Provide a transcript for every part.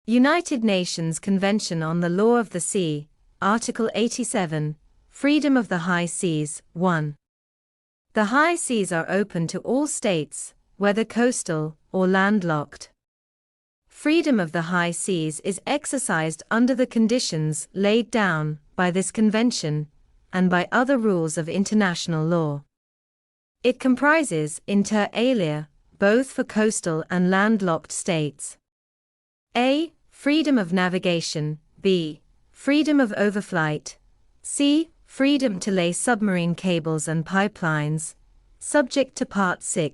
United Nations Convention on the Law of the Sea, Article 87, Freedom of the High Seas, 1. The high seas are open to all states, whether coastal or landlocked. Freedom of the high seas is exercised under the conditions laid down by this convention and by other rules of international law. It comprises inter alia, both for coastal and landlocked states. A. Freedom of navigation. B. Freedom of overflight. C. Freedom to lay submarine cables and pipelines, subject to Part VI.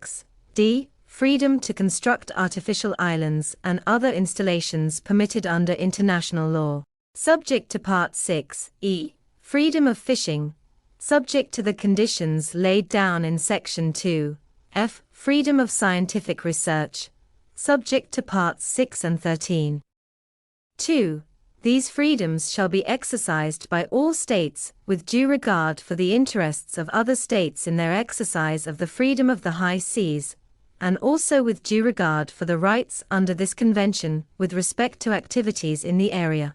D. Freedom to construct artificial islands and other installations permitted under international law, subject to Part VI. E. Freedom of fishing, subject to the conditions laid down in Section 2. F. Freedom of scientific research, subject to Parts 6 and 13. 2. These freedoms shall be exercised by all states with due regard for the interests of other states in their exercise of the freedom of the high seas, and also with due regard for the rights under this convention with respect to activities in the area.